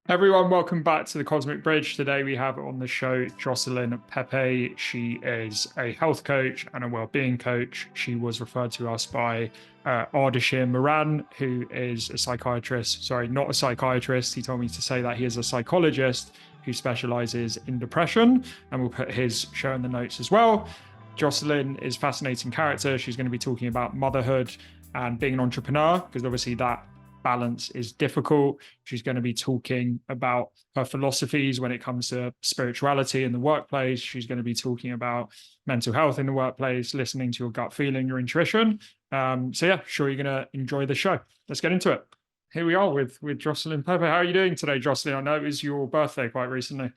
Everyone, welcome back to the Cosmic Bridge. Today we have on the show Jocelyn Pepe. She is a health coach and a well-being coach. She was referred to us by Ardeshir Moran, who is a psychiatrist. Sorry, not a psychiatrist. He told me to say that he is a psychologist who specializes in depression, and we'll put his show in the notes as well. Jocelyn is a fascinating character. She's going to be talking about motherhood and being an entrepreneur, because obviously that balance is difficult. She's going to be talking about her philosophies when it comes to spirituality in the workplace. She's going to be talking about mental health in the workplace, listening to your gut feeling, your intuition. So yeah, sure you're going to enjoy the show. Let's get into it. Here we are with Jocelyn Pepe. How are you doing today, Jocelyn? I know it was your birthday quite recently.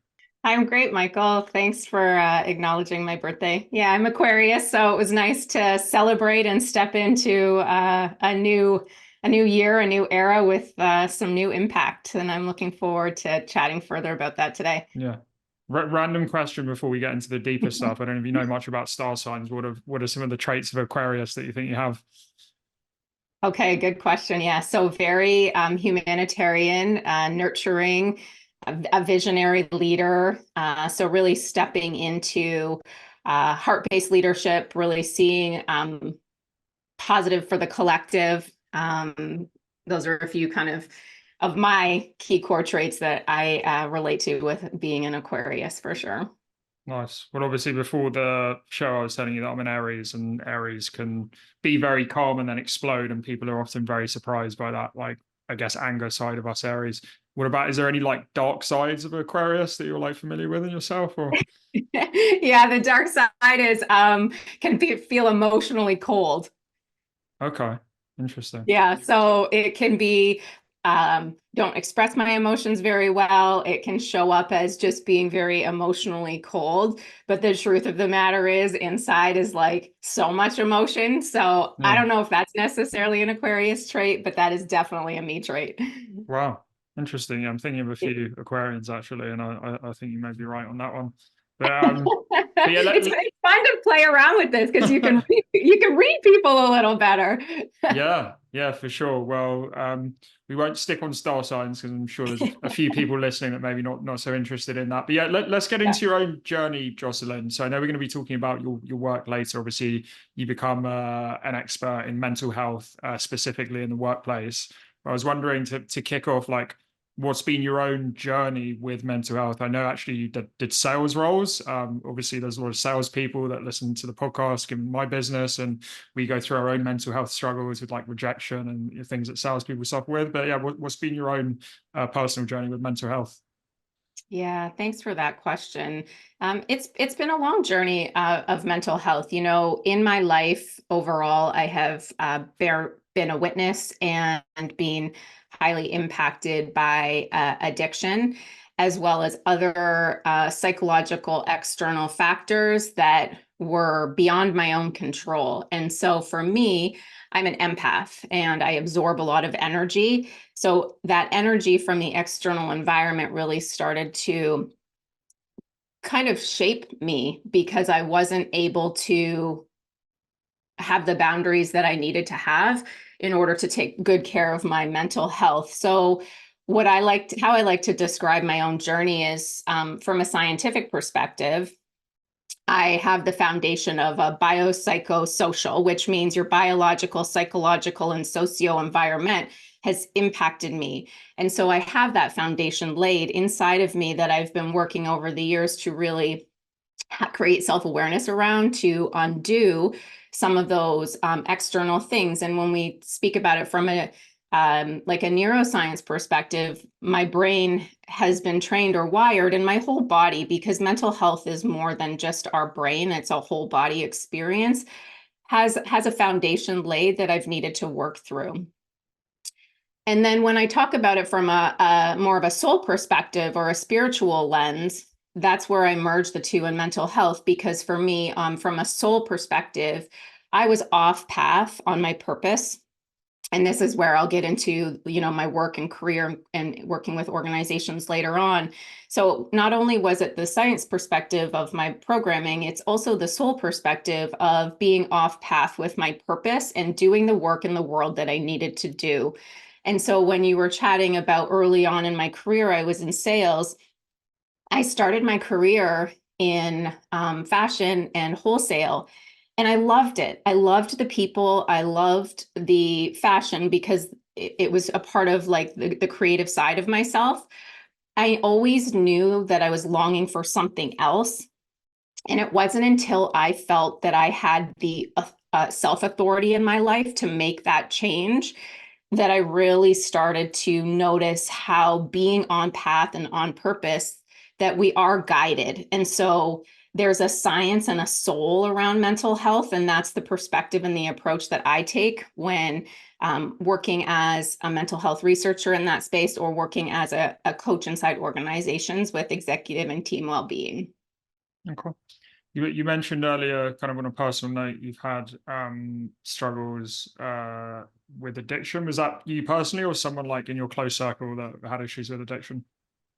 I'm great, Michael. Thanks for acknowledging my birthday. Yeah, I'm Aquarius, so it was nice to celebrate and step into a new year, a new era with some new impact. And I'm looking forward to chatting further about that today. Yeah. Random question before we get into the deeper stuff. I don't know if you know much about star signs. What are some of the traits of Aquarius that you think you have? Okay, good question. Yeah, so very humanitarian, nurturing, a visionary leader. So really stepping into heart-based leadership, really seeing positive for the collective. Those are a few kind of my key core traits that I relate to with being an Aquarius for sure. Nice. Well, obviously, before the show, I was telling you that I'm an Aries, and Aries can be very calm and then explode, and people are often very surprised by that, like, I guess, anger side of us Aries. What about, is there any like dark sides of Aquarius that you're like familiar with in yourself, or? Yeah, the dark side is feel emotionally cold. Okay, interesting. Yeah, so it can be don't express my emotions very well. It can show up as just being very emotionally cold. But the truth of the matter is, inside is like so much emotion. So I Yeah. don't know if that's necessarily an Aquarius trait, but that is definitely a me trait. Wow. Interesting. Yeah, I'm thinking of a few Aquarians actually, and I think you may be right on that one. But but yeah, It's fun to play around with this because you can read people a little better. yeah, for sure. Well, we won't stick on star signs because I'm sure there's a few people listening that maybe not so interested in that. But yeah, let's get Yeah. into your own journey, Jocelyn. So I know we're going to be talking about your work later. Obviously, you become an expert in mental health, specifically in the workplace. I was wondering to kick off, like, what's been your own journey with mental health? I know actually you did sales roles. Obviously, there's a lot of salespeople that listen to the podcast, given my business, and we go through our own mental health struggles with like rejection and things that salespeople suffer with. But yeah, what's been your own personal journey with mental health? Yeah, thanks for that question. It's been a long journey of mental health. In my life overall, I have been a witness and been highly impacted by addiction, as well as other psychological external factors that were beyond my own control. And so for me, I'm an empath and I absorb a lot of energy. So that energy from the external environment really started to kind of shape me because I wasn't able to have the boundaries that I needed to have in order to take good care of my mental health. So how I like to describe my own journey is from a scientific perspective. I have the foundation of a biopsychosocial, which means your biological, psychological, and socio environment has impacted me. And so I have that foundation laid inside of me that I've been working over the years to really create self-awareness around, to undo some of those external things. And when we speak about it from like a neuroscience perspective, my brain has been trained or wired in my whole body, because mental health is more than just our brain. It's a whole body experience, has a foundation laid that I've needed to work through. And then when I talk about it from a more of a soul perspective or a spiritual lens, that's where I merge the two in mental health. Because for me, from a soul perspective, I was off path on my purpose. And this is where I'll get into, my work and career and working with organizations later on. So not only was it the science perspective of my programming, it's also the soul perspective of being off path with my purpose and doing the work in the world that I needed to do. And so when you were chatting about early on in my career, I was in sales. I started my career in fashion and wholesale, and I loved it. I loved the people. I loved the fashion because it was a part of like the creative side of myself. I always knew that I was longing for something else. And it wasn't until I felt that I had the self authority in my life to make that change that I really started to notice how being on path and on purpose, that we are guided. And so there's a science and a soul around mental health. And that's the perspective and the approach that I take when working as a mental health researcher in that space, or working as a coach inside organizations with executive and team well-being. Okay. You mentioned earlier, kind of on a personal note, you've had struggles with addiction. Was that you personally, or someone like in your close circle that had issues with addiction?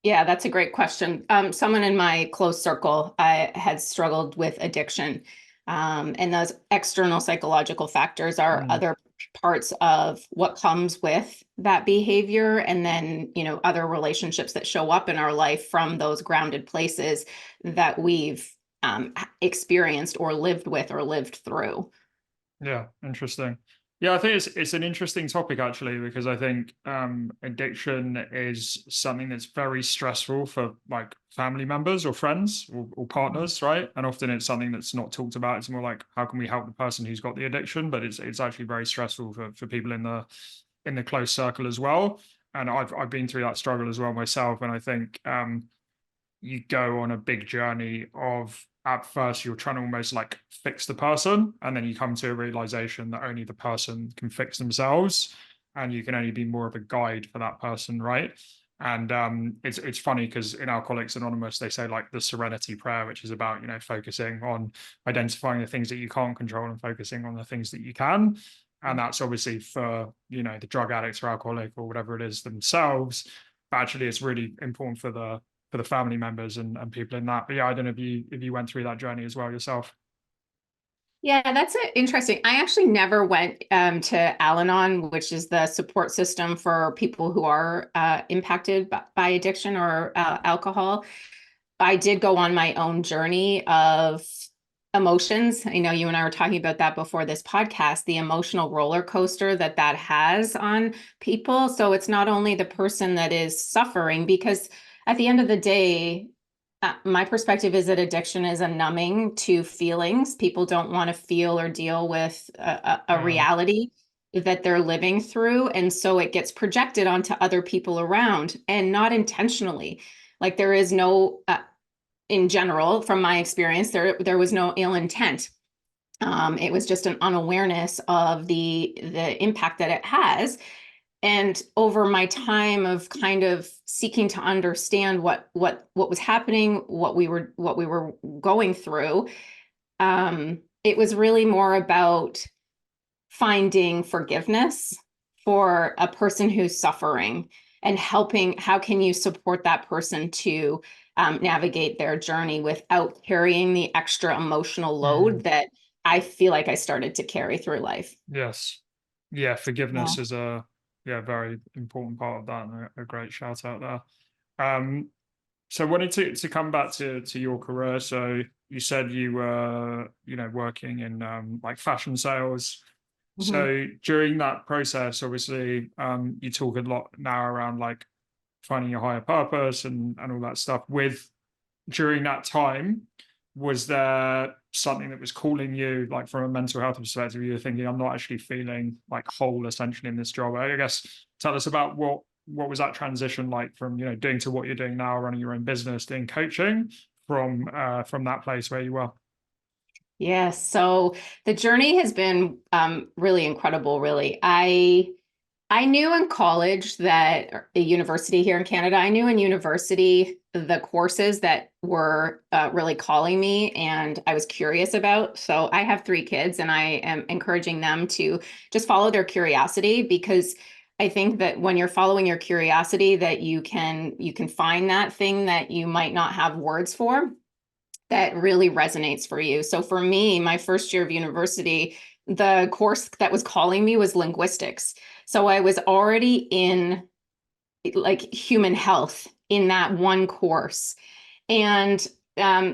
Yeah, that's a great question. Someone in my close circle had struggled with addiction. And those external psychological factors are Mm, other parts of what comes with that behavior. And then, other relationships that show up in our life from those grounded places that we've experienced or lived with or lived through. yeah, interesting. Yeah, I think it's an interesting topic actually, because I think addiction is something that's very stressful for like family members or friends or partners, right? And often it's something that's not talked about. It's more like how can we help the person who's got the addiction, but it's actually very stressful for people in the close circle as well. And I've been through that struggle as well myself, and I think you go on a big journey of, at first you're trying to almost like fix the person, and then you come to a realization that only the person can fix themselves, and you can only be more of a guide for that person, right? And it's funny because in Alcoholics Anonymous they say like the serenity prayer, which is about focusing on identifying the things that you can't control and focusing on the things that you can. And that's obviously for the drug addicts or alcoholic or whatever it is themselves, but actually it's really important for the family members and people in that. But yeah, I don't know if you went through that journey as well yourself. Yeah, that's interesting. I actually never went to Al-Anon, which is the support system for people who are impacted by addiction or alcohol. I did go on my own journey of emotions. I know you and I were talking about that before this podcast, the emotional roller coaster that has on people. So it's not only the person that is suffering, because at the end of the day, my perspective is that addiction is a numbing to feelings. People don't want to feel or deal with a Mm, reality that they're living through. And so it gets projected onto other people around, and not intentionally. Like there is no, in general, from my experience, there was no ill intent. It was just an unawareness of the impact that it has. And over my time of kind of seeking to understand what was happening, what we were going through, it was really more about finding forgiveness for a person who's suffering, and helping, how can you support that person to navigate their journey without carrying the extra emotional mm, load that I feel like I started to carry through life. yes. Yeah, Yeah. forgiveness is a very important part of that, and a great shout out there. So I wanted to come back to your career. So you said you were, working in like fashion sales. Mhm. So during that process, obviously, you talk a lot now around like finding your higher purpose and all that stuff. With during that time, was there something that was calling you, like from a mental health perspective? You were thinking, I'm not actually feeling like whole essentially in this job. I guess tell us about what was that transition like from doing to what you're doing now, running your own business, doing coaching from that place where you were. Yes. So the journey has been really incredible, really. I knew in college that, or a university here in Canada, I knew in university the courses that were really calling me and I was curious about. So I have 3 kids, and I am encouraging them to just follow their curiosity, because I think that when you're following your curiosity, that you can find that thing that you might not have words for, that really resonates for you. So for me, my first year of university, the course that was calling me was linguistics. So I was already in like human health in that one course. And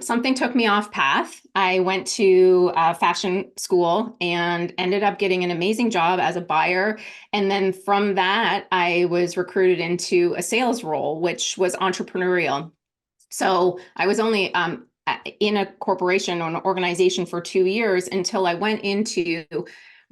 something took me off path. I went to fashion school and ended up getting an amazing job as a buyer. And then from that, I was recruited into a sales role, which was entrepreneurial. So I was only in a corporation or an organization for 2 years until I went into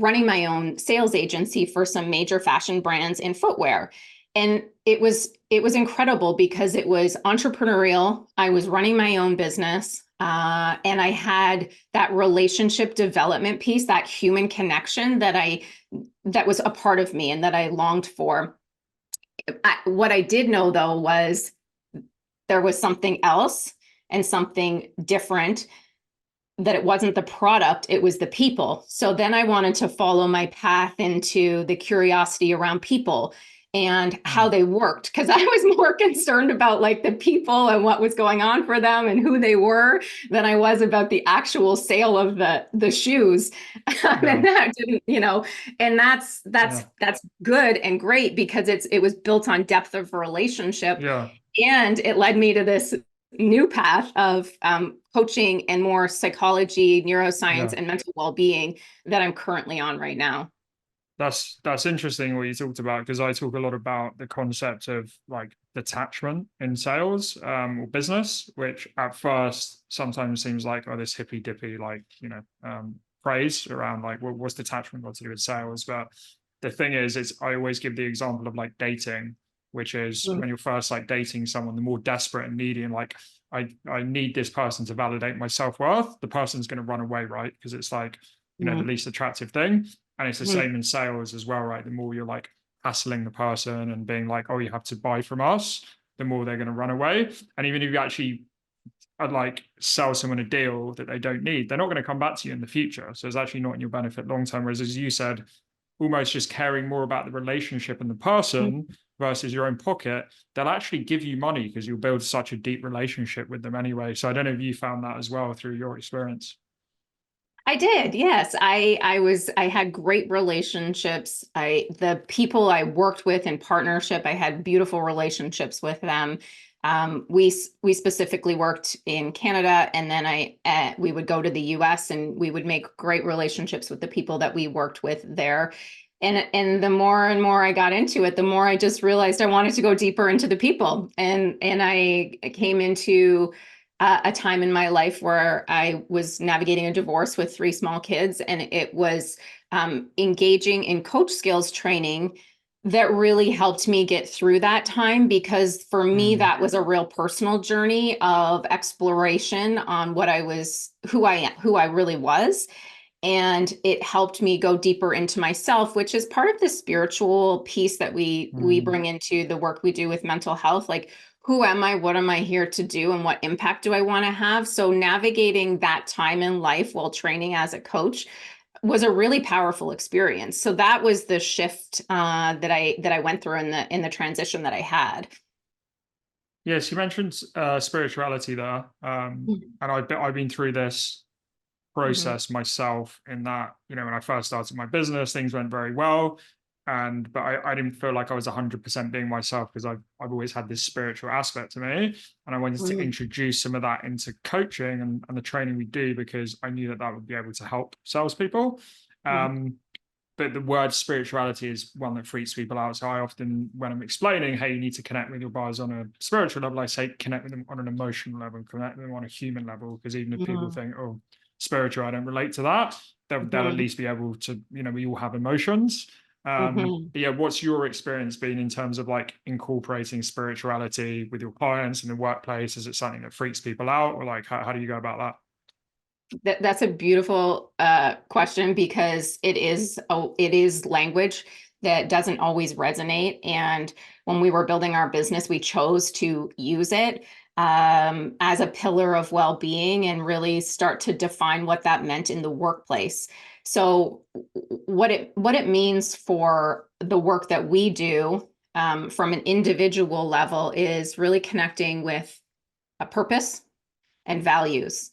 running my own sales agency for some major fashion brands in footwear. And it was incredible because it was entrepreneurial. I was running my own business, and I had that relationship development piece, that human connection that was a part of me and that I longed for. What I did know though was there was something else and something different, that it wasn't the product, it was the people. So then I wanted to follow my path into the curiosity around people and how Mm. they worked, because I was more concerned about like the people and what was going on for them and who they were than I was about the actual sale of the shoes. And Yeah. that didn't, and that's Yeah. that's that's good and great because it was built on depth of relationship, Yeah. and it led me to this new path of coaching and more psychology, neuroscience, Yeah. and mental well-being that I'm currently on right now. That's interesting what you talked about, because I talk a lot about the concept of like detachment in sales, or business, which at first sometimes seems like, oh, this hippy dippy, like, phrase around like what's detachment got to do with sales. But the thing is, it's I always give the example of like dating, which is Mm, when you're first like dating someone, the more desperate and needy and like I need this person to validate my self-worth, the person's going to run away, right? Because it's like, the mm, least attractive thing. And it's the mm, same in sales as well, right? The more you're like hassling the person and being like, oh, you have to buy from us, the more they're going to run away. And even if you actually like sell someone a deal that they don't need, they're not going to come back to you in the future. So it's actually not in your benefit long term. Whereas, as you said, almost just caring more about the relationship and the person mm. versus your own pocket, they'll actually give you money because you'll build such a deep relationship with them anyway. So I don't know if you found that as well through your experience. I did, yes. I had great relationships. The people I worked with in partnership, I had beautiful relationships with them. We specifically worked in Canada, and then we would go to the US and we would make great relationships with the people that we worked with there. And the more and more I got into it, the more I just realized I wanted to go deeper into the people. And I came into a time in my life where I was navigating a divorce with three small kids, and it was engaging in coach skills training that really helped me get through that time, because for me Mm, that was a real personal journey of exploration on who I really was, and it helped me go deeper into myself, which is part of the spiritual piece that we mm. bring into the work we do with mental health. Like, who am I, what am I here to do, and what impact do I want to have? So navigating that time in life while training as a coach was a really powerful experience. So that was the shift that I went through in the transition that I had. Yes, you mentioned spirituality there, and I've been through this Mhm. process myself in that, when I first started my business, things went very well. But I didn't feel like I was 100% being myself because I've always had this spiritual aspect to me. And I wanted to Mhm. introduce some of that into coaching and the training we do because I knew that that would be able to help salespeople. Mhm. Um, but the word spirituality is one that freaks people out. So I often, when I'm explaining, hey, you need to connect with your buyers on a spiritual level, I say connect with them on an emotional level, connect with them on a human level. Because even if people Mhm. think, oh, spiritual, I don't relate to that, they'll at Mhm. least be able to, we all have emotions. Mhm. But yeah, what's your experience been in terms of like incorporating spirituality with your clients in the workplace? Is it something that freaks people out, or like how do you go about that? That's a beautiful question, because it is language that doesn't always resonate. And when we were building our business, we chose to use it as a pillar of well-being and really start to define what that meant in the workplace. So what it means for the work that we do, from an individual level, is really connecting with a purpose and values,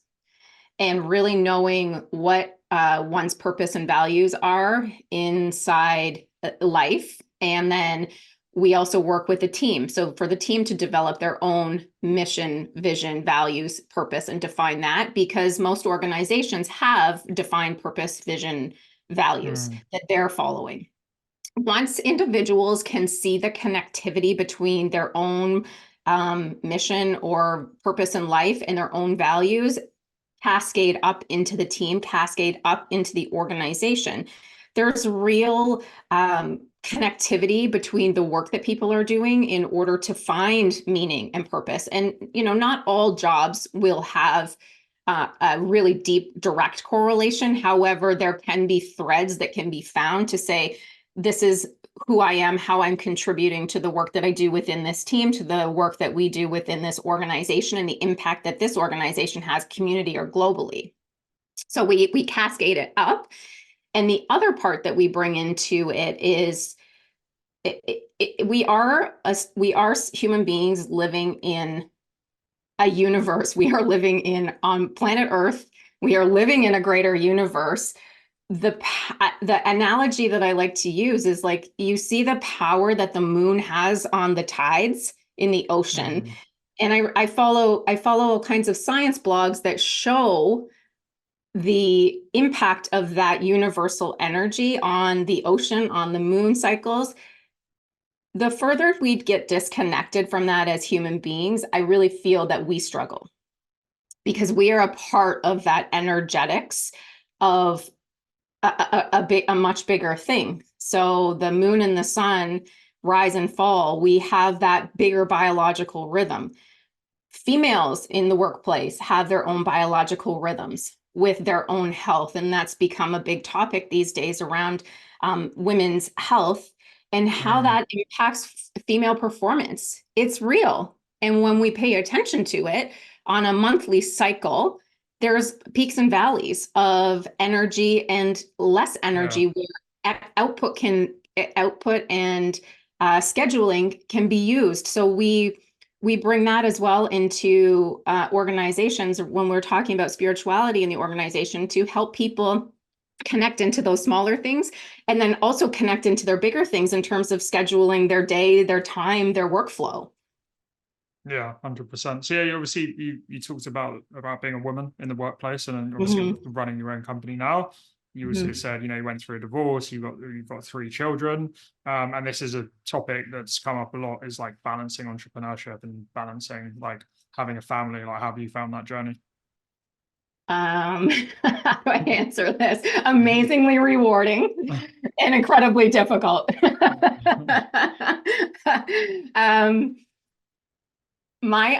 and really knowing what one's purpose and values are inside life. And then we also work with a team. So for the team to develop their own mission, vision, values, purpose, and define that, because most organizations have defined purpose, vision, values that they're following. Once individuals can see the connectivity between their own mission or purpose in life and their own values, cascade up into the team, cascade up into the organization, there's real connectivity between the work that people are doing in order to find meaning and purpose. And, not all jobs will have a really deep, direct correlation. However, there can be threads that can be found to say, this is who I am, how I'm contributing to the work that I do within this team, to the work that we do within this organization, and the impact that this organization has community or globally. So we cascade it up. And the other part that we bring into it is we are human beings living in a universe. We are living on planet Earth. We are living in a greater universe. The analogy that I like to use is like, you see the power that the moon has on the tides in the ocean. And I follow all kinds of science blogs that show the impact of that universal energy on the ocean, on the moon cycles. The further we get disconnected from that as human beings, I really feel that we struggle, because we are a part of that energetics of a much bigger thing. So the moon and the sun rise and fall. We have that bigger biological rhythm. Females in the workplace have their own biological rhythms with their own health. And that's become a big topic these days around women's health and how that impacts female performance. It's real. And when we pay attention to it on a monthly cycle, there's peaks and valleys of energy and less energy, where output and scheduling can be used. So we bring that as well into organizations when we're talking about spirituality in the organization, to help people connect into those smaller things, and then also connect into their bigger things in terms of scheduling their day, their time, their workflow. Yeah, 100%. So yeah, obviously you talked about being a woman in the workplace, and then obviously running your own company now. You also said, you went through a divorce, you've got 3 children. And this is a topic that's come up a lot, is like balancing entrepreneurship and balancing like having a family. Like, how have you found that journey? How do I answer this? Amazingly rewarding and incredibly difficult. My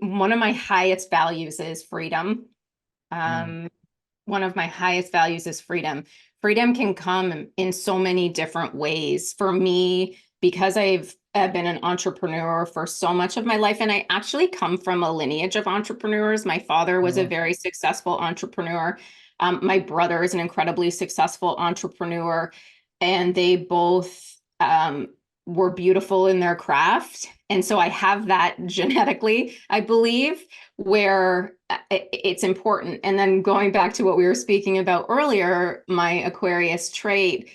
one of my highest values is freedom. One of my highest values is freedom. Freedom can come in so many different ways. For me, because I've been an entrepreneur for so much of my life, and I actually come from a lineage of entrepreneurs. My father was a very successful entrepreneur. My brother is an incredibly successful entrepreneur, and they both were beautiful in their craft. And so I have that genetically, I believe, where it's important. And then going back to what we were speaking about earlier, my Aquarius trait,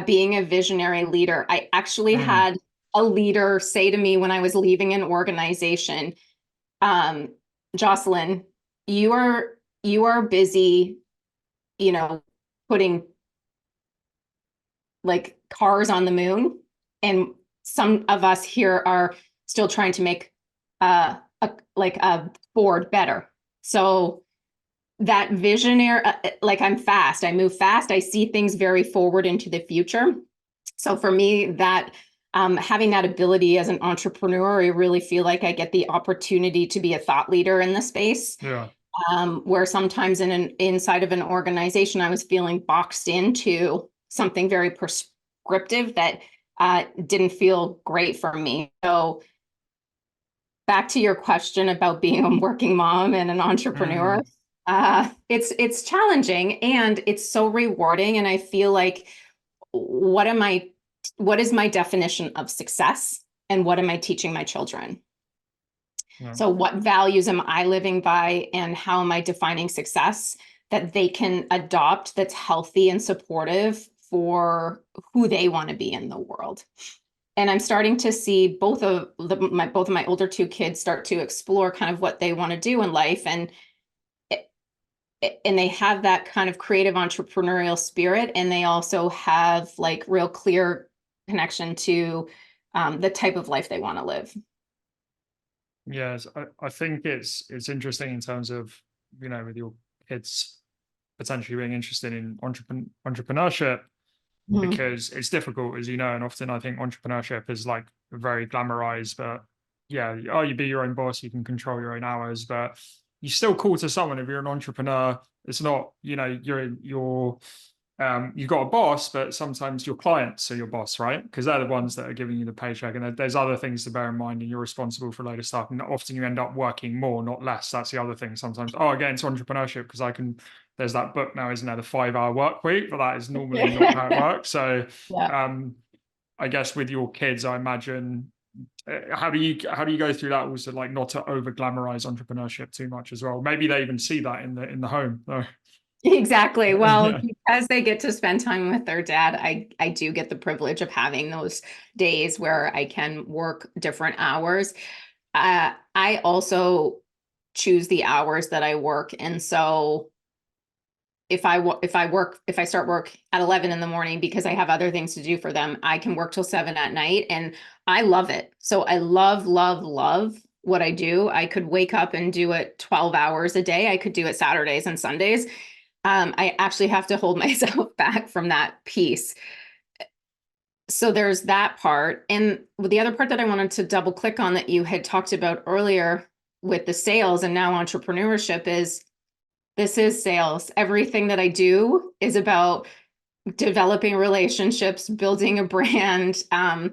being a visionary leader. I actually had a leader say to me when I was leaving an organization, Jocelyn, you are busy, putting like cars on the moon, and some of us here are still trying to make a Ford better. So that visionary, like I'm fast, I move fast, I see things very forward into the future. So for me, that having that ability as an entrepreneur, I really feel like I get the opportunity to be a thought leader in the space. Where sometimes inside of an organization, I was feeling boxed into something very prescriptive that didn't feel great for me. So back to your question about being a working mom and an entrepreneur, it's challenging and it's so rewarding. And I feel like, what is my definition of success, and what am I teaching my children? So what values am I living by, and how am I defining success that they can adopt, that's healthy and supportive for who they want to be in the world. And I'm starting to see both of my older two kids start to explore kind of what they want to do in life, and they have that kind of creative entrepreneurial spirit, and they also have like real clear connection to the type of life they want to live. Yes, I think it's interesting in terms of, with your kids potentially being interested in entrepreneurship, Mhm. because it's difficult, as you know, and often I think entrepreneurship is like very glamorized, but yeah, oh, you be your own boss, you can control your own hours, but you still call to someone if you're an entrepreneur. It's not, you've got a boss, but sometimes your clients are your boss, right? Because they're the ones that are giving you the paycheck, and there's other things to bear in mind, and you're responsible for a load of stuff. And often you end up working more, not less. That's the other thing. Sometimes, oh, again, it's entrepreneurship because I can. There's that book now, isn't there, the 5 hour work week? But that is normally not how it works. So, Yeah. um, I guess with your kids, I imagine. How do you go through that also, like not to over glamorize entrepreneurship too much as well? Maybe they even see that in the home. So, Exactly. Well, yeah. because they get to spend time with their dad, I do get the privilege of having those days where I can work different hours. I also choose the hours that I work, and so if I start work at 11 in the morning because I have other things to do for them, I can work till 7 at night, and I love it. So I love what I do. I could wake up and do it 12 hours a day. I could do it Saturdays and Sundays. I actually have to hold myself back from that piece. So there's that part. And the other part that I wanted to double click on that you had talked about earlier with the sales and now entrepreneurship is this is sales. Everything that I do is about developing relationships, building a brand. And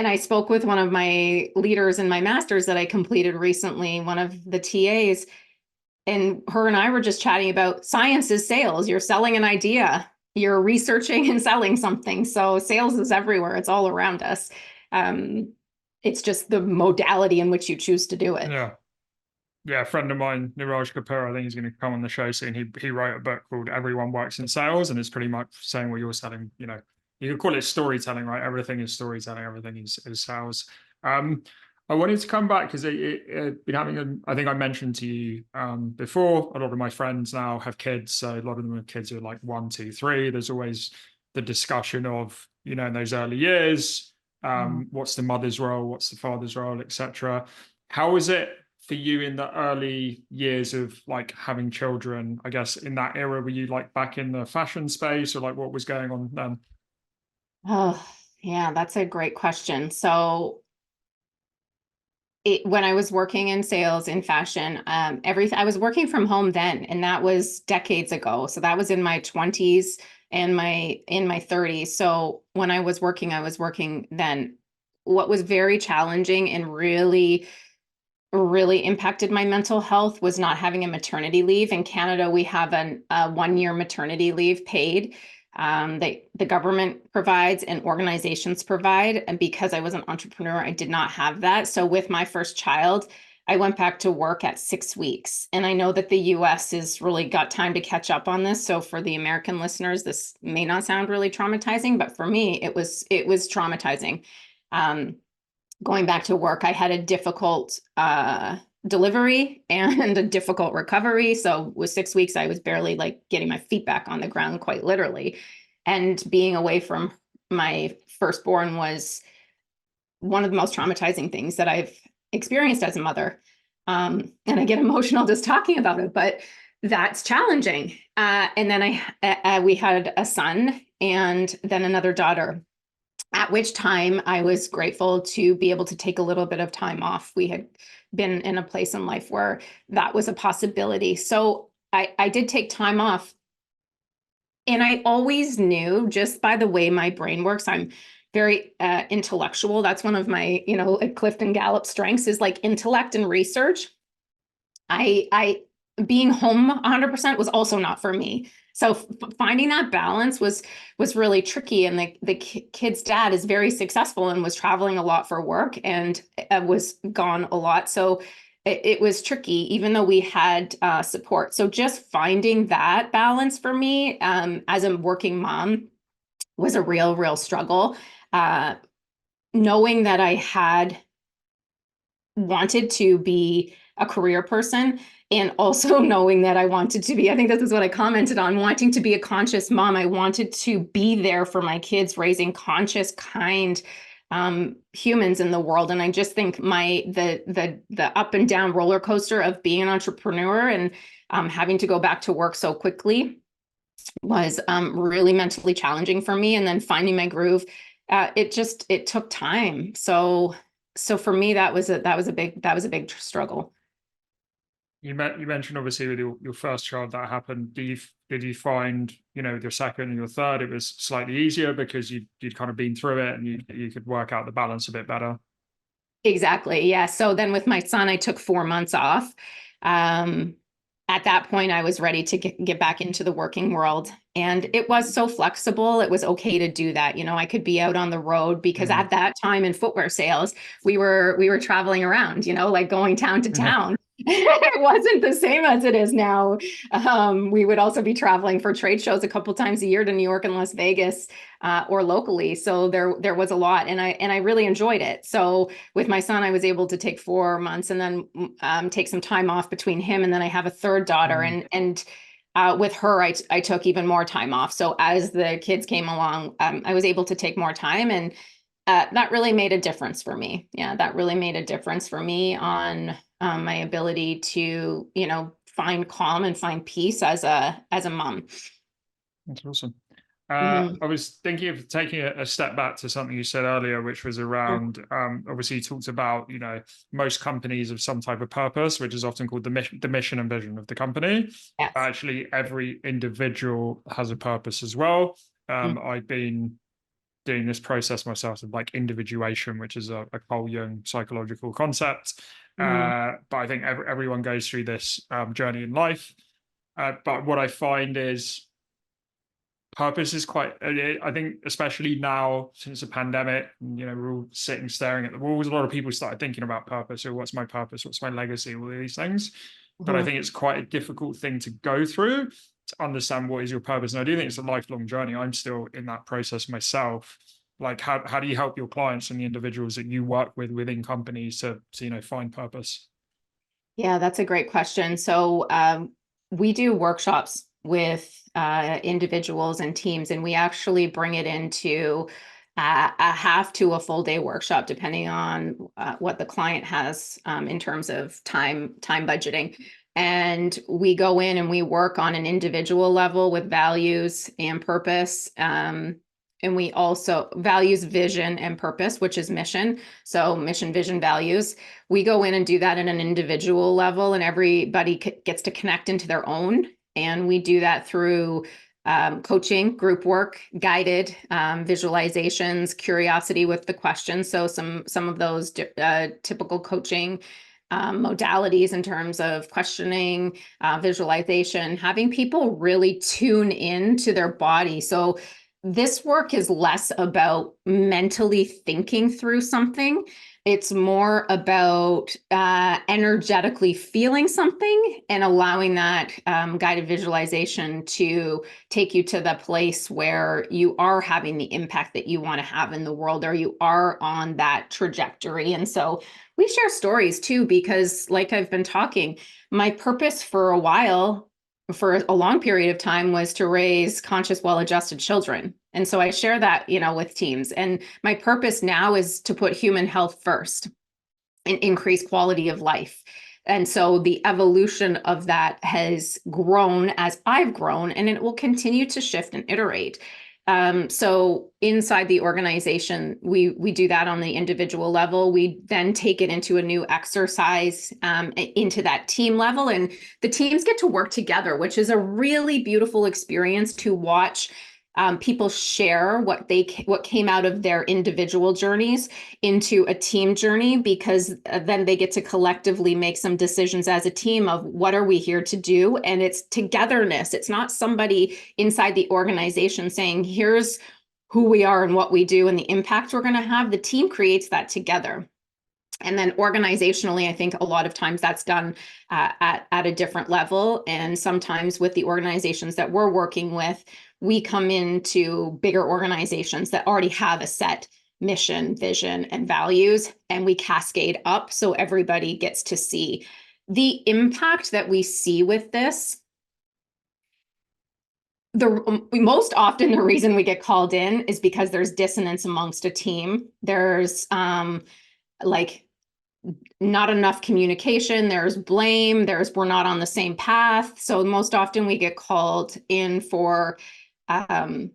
I spoke with one of my leaders in my master's that I completed recently, one of the TAs, and her and I were just chatting about science is sales. You're selling an idea, you're researching and selling something. So sales is everywhere, it's all around us. Um, it's just the modality in which you choose to do it. Yeah. Yeah, a friend of mine, Niraj Kapoor, I think he's going to come on the show soon. He wrote a book called Everyone Works in Sales, and it's pretty much saying what you're selling. You could call it storytelling, right? Everything is storytelling, everything is sales. Um, I wanted to come back because it been having I think I mentioned to you before, a lot of my friends now have kids. So a lot of them have kids who are like 1, 2, 3. There's always the discussion of, in those early years, what's the mother's role, what's the father's role, etc. How is it for you in the early years of like having children? I guess in that era, were you like back in the fashion space, or like what was going on then? Oh, yeah, that's a great question. So when I was working in sales in fashion, everything I was working from home then, and that was decades ago. So that was in my 20s and my 30s. So when I was working then. What was very challenging and really impacted my mental health was not having a maternity leave. In Canada, we have a 1 year maternity leave paid. The government provides and organizations provide. And because I was an entrepreneur, I did not have that. So with my first child, I went back to work at 6 weeks. And I know that the US has really got time to catch up on this. So for the American listeners, this may not sound really traumatizing, but for me, it was traumatizing. Um, Going back to work, I had a difficult delivery and a difficult recovery. So with 6 weeks, I was barely like getting my feet back on the ground, quite literally. And being away from my firstborn was one of the most traumatizing things that I've experienced as a mother. And I get emotional just talking about it, but that's challenging. And then we had a son and then another daughter, at which time I was grateful to be able to take a little bit of time off. We had been in a place in life where that was a possibility. So I did take time off. And I always knew, just by the way my brain works, I'm very intellectual. That's one of my, Clifton Gallup strengths is like intellect and research. I being home 100% was also not for me. So finding that balance was really tricky. And the kid's dad is very successful and was traveling a lot for work and was gone a lot. So it was tricky, even though we had support. So just finding that balance for me as a working mom was a real struggle. Uh, Knowing that I had wanted to be a career person, and also knowing that I wanted to be, I think this is what I commented on, wanting to be a conscious mom. I wanted to be there for my kids, raising conscious, kind humans in the world. And I just think the up and down roller coaster of being an entrepreneur and having to go back to work so quickly was really mentally challenging for me. And then finding my groove, it took time. So for me, that was a big struggle. You mentioned obviously with your first child that happened. Did you find, with your second and your third, it was slightly easier because you'd kind of been through it and you could work out the balance a bit better? Exactly. Yeah. So then with my son, I took 4 months off. Um, at that point, I was ready to get back into the working world. And it was so flexible. It was okay to do that. I could be out on the road because Mm. at that time in footwear sales, we were traveling around, like going town to Yeah. town. It wasn't the same as it is now. We would also be traveling for trade shows a couple times a year to New York and Las Vegas, or locally. So there was a lot, and I really enjoyed it. So with my son, I was able to take 4 months and then take some time off between him, and then I have a third daughter, Mm. and with her, I took even more time off. So as the kids came along, I was able to take more time, and that really made a difference for me. Yeah, that really made a difference for me on my ability to, find calm and find peace as a mom. That's awesome. Mhm. I was thinking of taking a step back to something you said earlier, which was around, obviously you talked about, most companies have some type of purpose, which is often called the mission and vision of the company. Yes. Actually, every individual has a purpose as well. Mhm. I've been doing this process myself of like individuation, which is a Carl Jung psychological concept. Mhm. But I think everyone goes through this journey in life. But what I find is purpose is quite, I think, especially now since the pandemic, we're all sitting staring at the walls. A lot of people started thinking about purpose, or what's my purpose, what's my legacy, all of these things. But I Mhm. think it's quite a difficult thing to go through to understand what is your purpose. And I do think it's a lifelong journey. I'm still in that process myself. Like, how do you help your clients and the individuals that you work with within companies to find purpose? Yeah, that's a great question. So we do workshops with individuals and teams, and we actually bring it into a half to a full day workshop, depending on what the client has in terms of time budgeting. And we go in and we work on an individual level with values and purpose. And we also values, vision, and purpose, which is mission. So mission, vision, values. We go in and do that at an individual level, and everybody gets to connect into their own. And we do that through coaching, group work, guided visualizations, curiosity with the questions. So some of those typical coaching modalities in terms of questioning, visualization, having people really tune in to their body. So this work is less about mentally thinking through something. It's more about energetically feeling something and allowing that guided visualization to take you to the place where you are having the impact that you want to have in the world, or you are on that trajectory. And so we share stories too, because like I've been talking, my purpose for a while, for a long period of time, was to raise conscious, well-adjusted children. And so I share that, with teams. And my purpose now is to put human health first and increase quality of life. And so the evolution of that has grown as I've grown, and it will continue to shift and iterate. So inside the organization, we do that on the individual level. We then take it into a new exercise into that team level, and the teams get to work together, which is a really beautiful experience to watch. People share what came out of their individual journeys into a team journey, because then they get to collectively make some decisions as a team of what are we here to do. And it's togetherness. It's not somebody inside the organization saying, here's who we are and what we do and the impact we're going to have. The team creates that together. And then organizationally, I think a lot of times that's done at a different level. And sometimes with the organizations that we're working with, we come into bigger organizations that already have a set mission, vision, and values, and we cascade up so everybody gets to see the impact that we see with this. Most often the reason we get called in is because there's dissonance amongst a team. There's like not enough communication, there's blame, we're not on the same path. So most often we get called in for a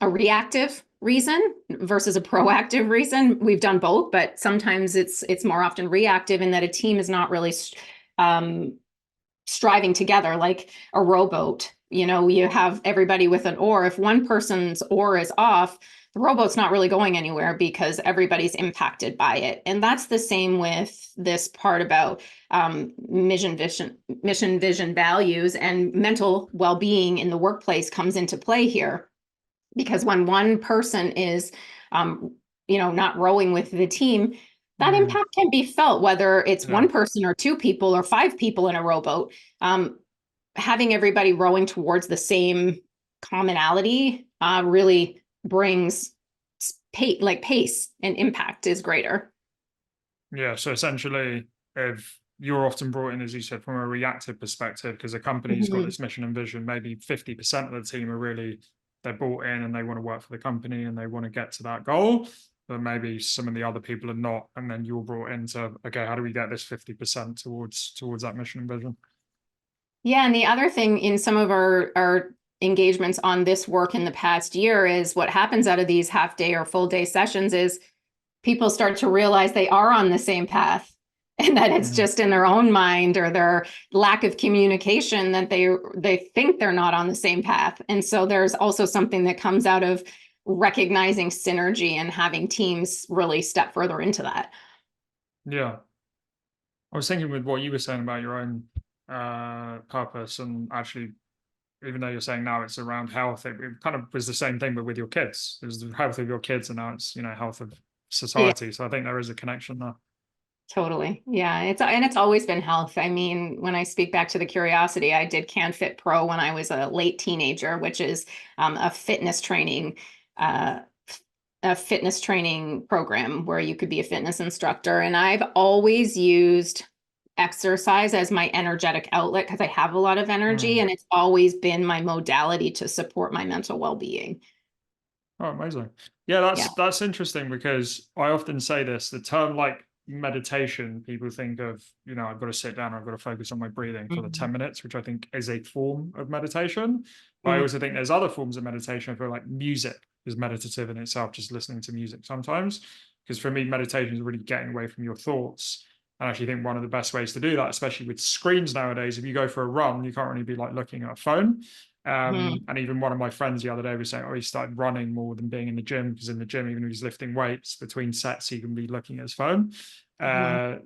reactive reason versus a proactive reason. We've done both, but sometimes it's more often reactive in that a team is not really striving together like a rowboat. You have everybody with an oar. If one person's oar is off, the rowboat's not really going anywhere because everybody's impacted by it. And that's the same with this part about mission, vision, values, and mental well-being in the workplace comes into play here. Because when one person is, not rowing with the team, that impact can be felt, whether it's one person or two people or five people in a rowboat. Having everybody rowing towards the same commonality really brings pace and impact is greater. Yeah, so essentially, if you're often brought in, as you said, from a reactive perspective, because a company's got this mission and vision, maybe 50% of the team are really, they're brought in and they want to work for the company and they want to get to that goal, but maybe some of the other people are not, and then you're brought into, okay, how do we get this 50% towards that mission and vision? Yeah, and the other thing in some of our engagements on this work in the past year is what happens out of these half day or full day sessions is people start to realize they are on the same path and that it's just in their own mind or their lack of communication that they think they're not on the same path. And so there's also something that comes out of recognizing synergy and having teams really step further into that. Yeah. I was thinking with what you were saying about your own purpose, and actually, even though you're saying now it's around health, it kind of was the same thing, but with your kids. It was the health of your kids, and now it's health of Yeah, society. So I think there is a connection there. totally. Yeah, it's always been health. I mean, when I speak back to the curiosity, I did CanFit Pro when I was a late teenager, which is a fitness training program where you could be a fitness instructor. And I've always used exercise as my energetic outlet because I have a lot of energy, and it's always been my modality to support my mental well-being. Oh, amazing. Yeah, Yeah. that's interesting because I often say this, the term like meditation, people think of, I've got to sit down, I've got to focus on my breathing for the 10 minutes, which I think is a form of meditation. But I also think there's other forms of meditation. I feel like music is meditative in itself, just listening to music sometimes. Because for me, meditation is really getting away from your thoughts. And I actually think one of the best ways to do that, especially with screens nowadays, if you go for a run, you can't really be like looking at a phone. And even one of my friends the other day was saying, oh, he started running more than being in the gym, because in the gym, even if he's lifting weights between sets, he can be looking at his phone.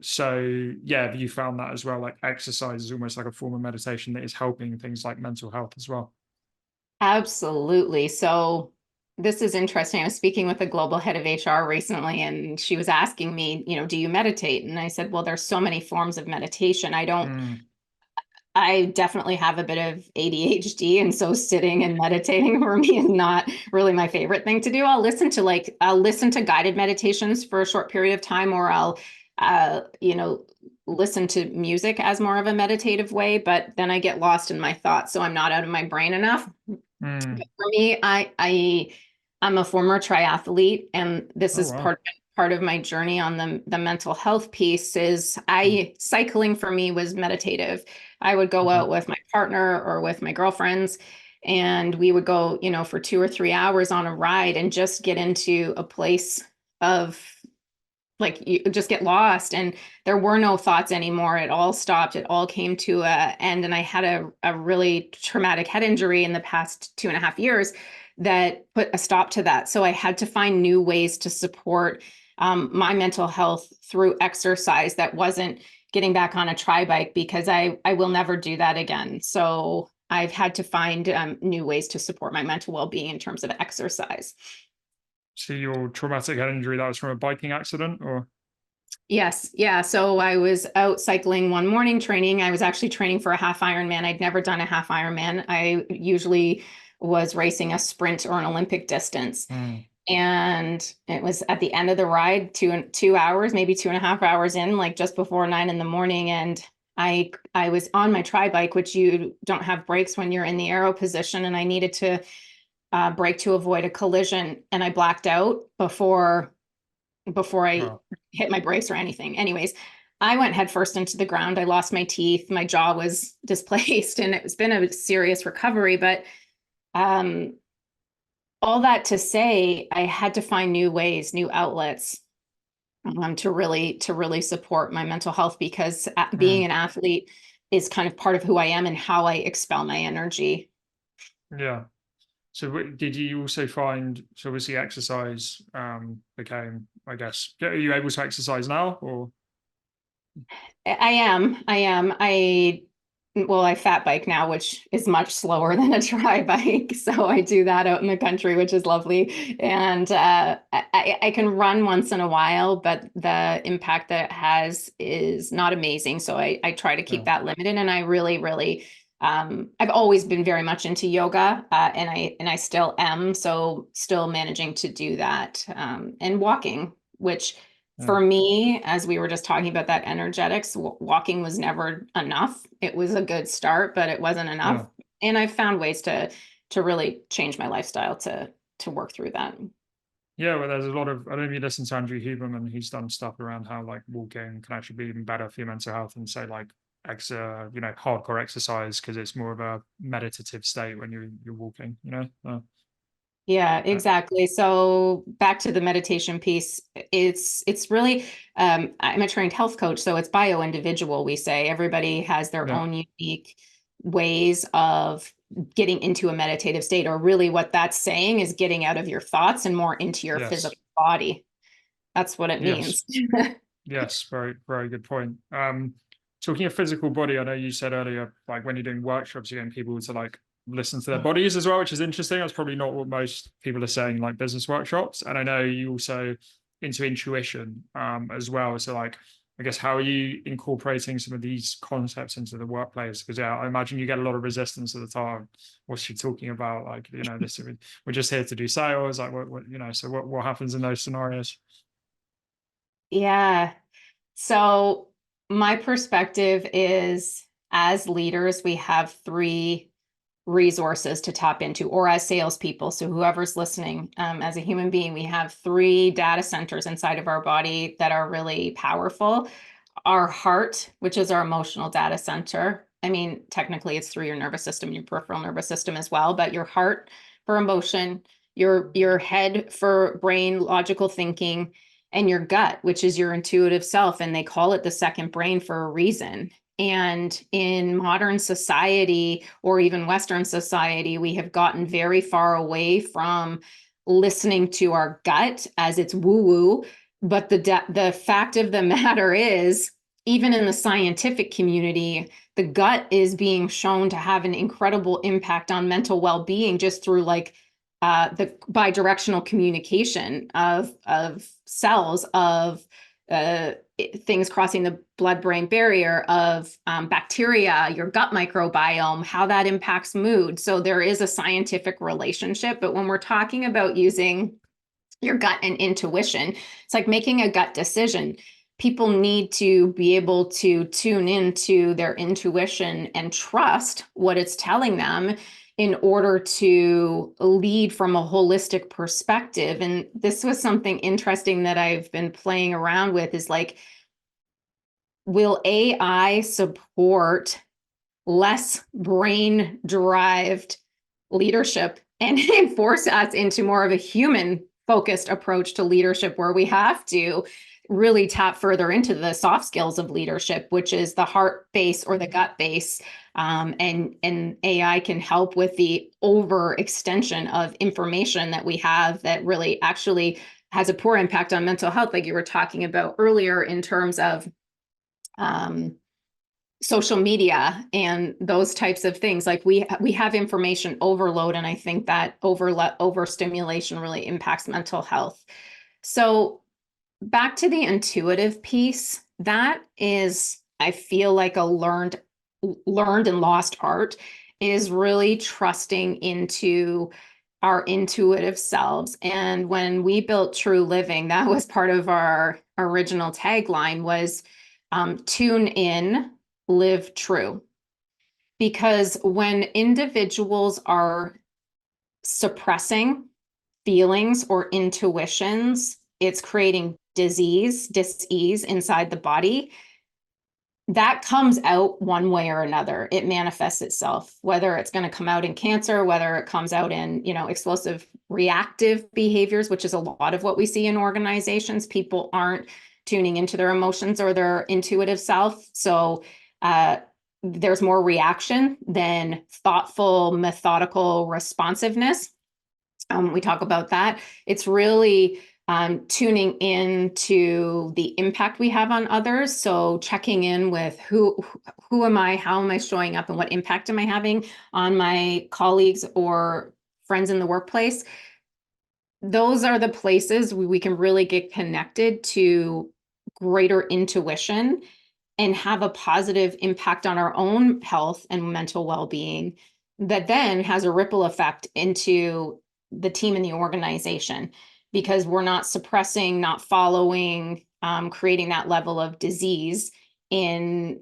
So yeah, have you found that as well? Like exercise is almost like a form of meditation that is helping things like mental health as well. Absolutely. So this is interesting. I was speaking with a global head of HR recently, and she was asking me, do you meditate? And I said, well, there's so many forms of meditation. I definitely have a bit of ADHD, and so sitting and meditating for me is not really my favorite thing to do. I'll listen to guided meditations for a short period of time, or I'll listen to music as more of a meditative way, but then I get lost in my thoughts, so I'm not out of my brain enough. But for me, I'm a former triathlete, and this is Wow. part of my journey on the mental health piece is cycling for me was meditative. I would go out with my partner or with my girlfriends, and we would go, for 2 or 3 hours on a ride and just get into a place of like you just get lost, and there were no thoughts anymore. It all stopped. It all came to a end. And I had a really traumatic head injury in the past 2.5 years that put a stop to that. So I had to find new ways to support my mental health through exercise that wasn't getting back on a tri-bike, because I will never do that again. So I've had to find new ways to support my mental well-being in terms of exercise. So your traumatic head injury, that was from a biking accident, or? Yes. Yeah. So I was out cycling one morning training. I was actually training for a half Ironman. I'd never done a half Ironman. I usually was racing a sprint or an Olympic distance. Mm. And it was at the end of the ride, 2 hours, maybe 2.5 hours in, like just before 9 in the morning. And I was on my tri bike, which you don't have brakes when you're in the aero position, and I needed to brake to avoid a collision, and I blacked out before I Well, hit my brakes or anything. Anyways, I went headfirst into the ground. I lost my teeth. My jaw was displaced, and it's been a serious recovery. But um, all that to say, I had to find new ways, new outlets to really support my mental health, because being mm. an athlete is kind of part of who I am and how I expel my energy. Yeah. So did you also find, so obviously exercise became, I guess, are you able to exercise now or? I fat bike now, which is much slower than a tri bike. So I do that out in the country, which is lovely. And I can run once in a while, but the impact that it has is not amazing. So I try to keep Yeah. that limited. And I really, really, I've always been very much into yoga, and I still am. So still managing to do that, and walking, which Yeah. for me, as we were just talking about that energetics, walking was never enough. It was a good start, but it wasn't enough. Yeah. And I've found ways to really change my lifestyle to work through that. Yeah, well, there's a lot of, I don't know if you listen to Andrew Huberman, he's done stuff around how like walking can actually be even better for your mental health and say like hardcore exercise because it's more of a meditative state when you're walking, you know? Yeah, Uh, exactly. So back to the meditation piece, it's really I'm a trained health coach, so it's bio individual, we say. Everybody has their yeah. own unique ways of getting into a meditative state, or really what that's saying is getting out of your thoughts and more into your Yes. physical body. That's what it Yes. means. Yes. Very, very good point. Talking of physical body, I know you said earlier, like when you're doing workshops, you're getting people to like listen to their bodies as well, which is interesting. That's probably not what most people are saying, like business workshops. And I know you also into intuition as well. So like, I guess how are you incorporating some of these concepts into the workplace? Because yeah, I imagine you get a lot of resistance at the time. What's she talking about? Like, this we're just here to do sales. Like so what happens in those scenarios? Yeah. So my perspective is, as leaders, we have three resources to tap into, or as salespeople. So whoever's listening, as a human being, we have three data centers inside of our body that are really powerful. Our heart, which is our emotional data center. I mean, technically it's through your nervous system, your peripheral nervous system as well, but your heart for emotion, your head for brain, logical thinking, and your gut, which is your intuitive self. And they call it the second brain for a reason. And in modern society, or even Western society, we have gotten very far away from listening to our gut, as it's woo woo. But the fact of the matter is, even in the scientific community, the gut is being shown to have an incredible impact on mental well-being, just through like the bidirectional communication of cells, of things crossing the blood-brain barrier, of bacteria, your gut microbiome, how that impacts mood. So there is a scientific relationship. But when we're talking about using your gut and intuition, it's like making a gut decision. People need to be able to tune into their intuition and trust what it's telling them in order to lead from a holistic perspective. And this was something interesting that I've been playing around with, is like, will AI support less brain derived leadership and force us into more of a human focused approach to leadership, where we have to really tap further into the soft skills of leadership, which is the heart base or the gut base. And AI can help with the overextension of information that we have that really actually has a poor impact on mental health, like you were talking about earlier, in terms of um, social media and those types of things. Like we have information overload, and I think that overstimulation really impacts mental health. So back to the intuitive piece, that is, I feel like a learned and lost art, is really trusting into our intuitive selves. And when we built TrU Living, that was part of our original tagline was tune in, live true. Because when individuals are suppressing feelings or intuitions, it's creating dis-ease inside the body. That comes out one way or another. It manifests itself, whether it's going to come out in cancer, whether it comes out in, explosive reactive behaviors, which is a lot of what we see in organizations. People aren't tuning into their emotions or their intuitive self. So there's more reaction than thoughtful, methodical responsiveness. We talk about that. It's really tuning in to the impact we have on others. So checking in with who am I, how am I showing up, and what impact am I having on my colleagues or friends in the workplace. Those are the places we can really get connected to greater intuition and have a positive impact on our own health and mental well-being that then has a ripple effect into the team and the organization, because we're not suppressing, not following, creating that level of disease in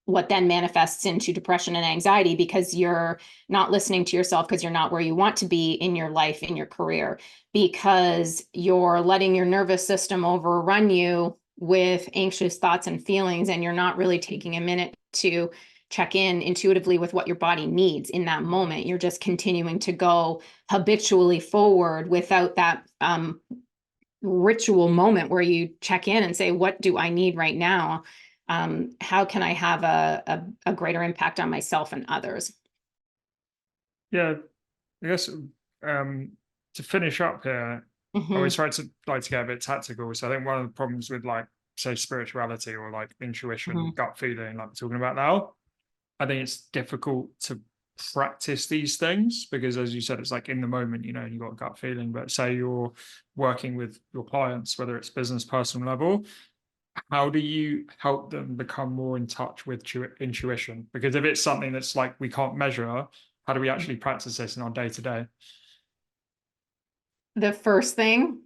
what then manifests into depression and anxiety, because you're not listening to yourself, because you're not where you want to be in your life, in your career, because you're letting your nervous system overrun you with anxious thoughts and feelings, and you're not really taking a minute to check in intuitively with what your body needs in that moment. You're just continuing to go habitually forward without that ritual moment where you check in and say, what do I need right now? How can I have a greater impact on myself and others? Yeah, I guess to finish up here, I always Mm-hmm. try to like to get a bit tactical. So I think one of the problems with like say spirituality or like intuition, Mm-hmm. gut feeling, like we're talking about now, I think it's difficult to practice these things because, as you said, it's like in the moment, you got a gut feeling. But say you're working with your clients, whether it's business, personal level, how do you help them become more in touch with intuition? Because if it's something that's like we can't measure, how do we actually practice this in our day to day? The first thing,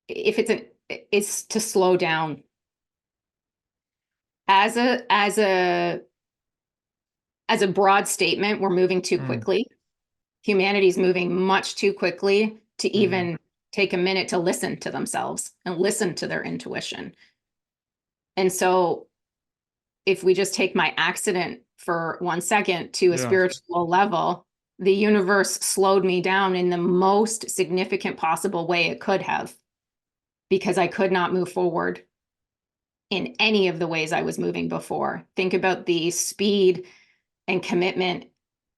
if it's is to slow down. As a broad statement, we're moving too Mm, quickly. Humanity's moving much too quickly to mm, even take a minute to listen to themselves and listen to their intuition. And so if we just take my accident for 1 second to a yeah. spiritual level, the universe slowed me down in the most significant possible way it could have, because I could not move forward in any of the ways I was moving before. Think about the speed and commitment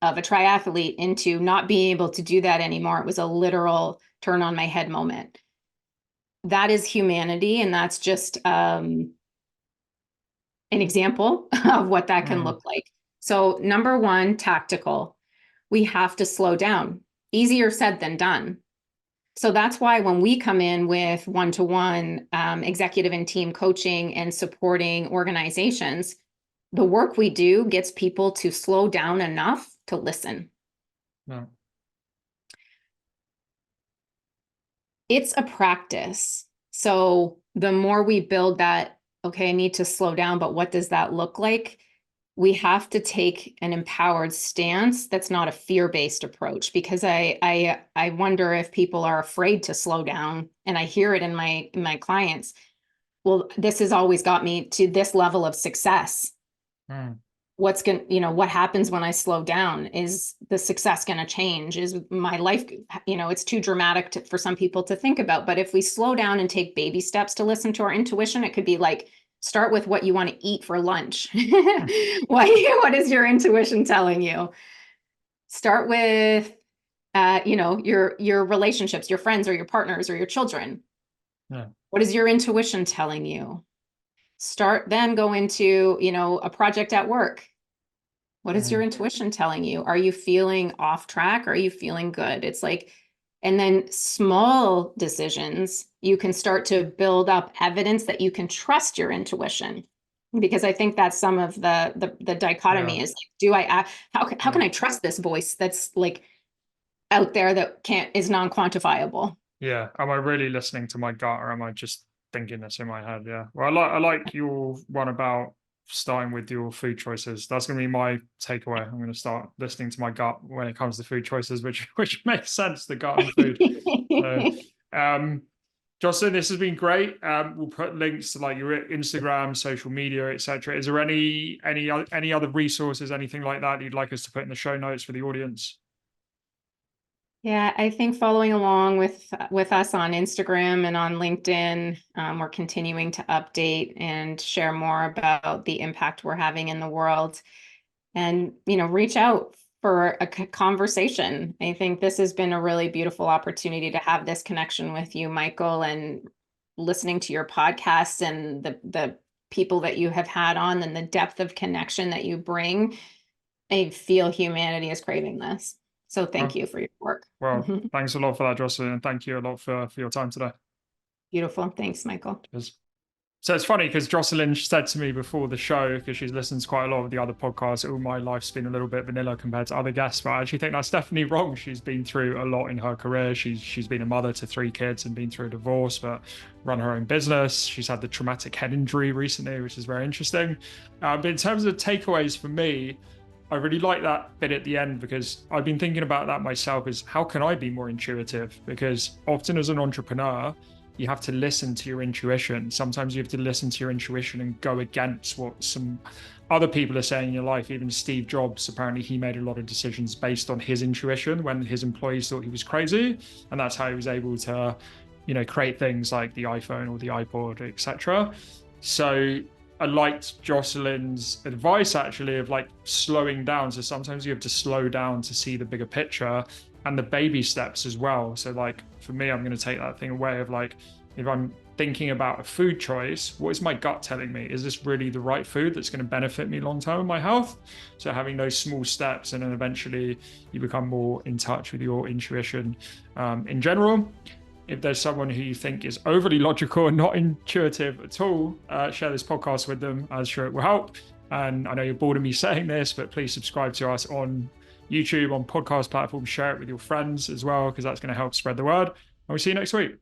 of a triathlete into not being able to do that anymore. It was a literal turn on my head moment. That is humanity, and that's just an example of what that can Mm, look like. So, number one, tactical. We have to slow down. Easier said than done. So that's why when we come in with one-to-one executive and team coaching and supporting organizations, the work we do gets people to slow down enough to listen. no. It's a practice. So the more we build that, okay, I need to slow down, but what does that look like? We have to take an empowered stance that's not a fear-based approach, because I wonder if people are afraid to slow down, and I hear it in my clients. Well, this has always got me to this level of success. Mm, What happens when I slow down? Is the success going to change? Is my life, it's too dramatic for some people to think about. But if we slow down and take baby steps to listen to our intuition, it could be like, start with what you want to eat for lunch. mm, What is your intuition telling you? Start with, your relationships, your friends or your partners or your children. yeah. What is your intuition telling you? Go into, a project at work. What is your Mm, intuition telling you? Are you feeling off track? Or are you feeling good? It's like And then small decisions, you can start to build up evidence that you can trust your intuition. Because I think that's some of the dichotomy is like, do I how can I trust this voice that's like out there that is non-quantifiable? Yeah. Am I really listening to my gut, or am I just thinking this in my head? Yeah. Well, I like your one about starting with your food choices. That's going to be my takeaway. I'm going to start listening to my gut when it comes to food choices, which makes sense, the gut and food. So, Jocelyn, this has been great. We'll put links to like your Instagram, social media, etc. Is there any other resources, anything like that you'd like us to put in the show notes for the audience? Yeah, I think following along with us on Instagram and on LinkedIn, we're continuing to update and share more about the impact we're having in the world. And, reach out for a conversation. I think this has been a really beautiful opportunity to have this connection with you, Michael, and listening to your podcast and the people that you have had on and the depth of connection that you bring. I feel humanity is craving this. So thank Well, you for your work. well, thanks a lot for that, Jocelyn, and thank you a lot for your time today. Beautiful. Thanks, Michael. Cheers. So it's funny because Jocelyn said to me before the show, because she's listened to quite a lot of the other podcasts, oh, my life's been a little bit vanilla compared to other guests, but I actually think that's definitely wrong. She's been through a lot in her career. She's been a mother to 3 kids and been through a divorce, but run her own business. She's had the traumatic head injury recently, which is very interesting. But in terms of takeaways for me, I really like that bit at the end, because I've been thinking about that myself, is how can I be more intuitive? Because often as an entrepreneur, you have to listen to your intuition. Sometimes you have to listen to your intuition and go against what some other people are saying in your life. Even Steve Jobs, apparently he made a lot of decisions based on his intuition when his employees thought he was crazy. And that's how he was able to, create things like the iPhone or the iPod, etc. So I liked Jocelyn's advice, actually, of like slowing down. So sometimes you have to slow down to see the bigger picture and the baby steps as well. So like for me, I'm going to take that thing away of like, if I'm thinking about a food choice, what is my gut telling me? Is this really the right food that's going to benefit me long term in my health? So having those small steps, and then eventually you become more in touch with your intuition in general. If there's someone who you think is overly logical and not intuitive at all, share this podcast with them. I'm sure it will help. And I know you're bored of me saying this, but please subscribe to us on YouTube, on podcast platforms. Share it with your friends as well, because that's going to help spread the word. And we'll see you next week.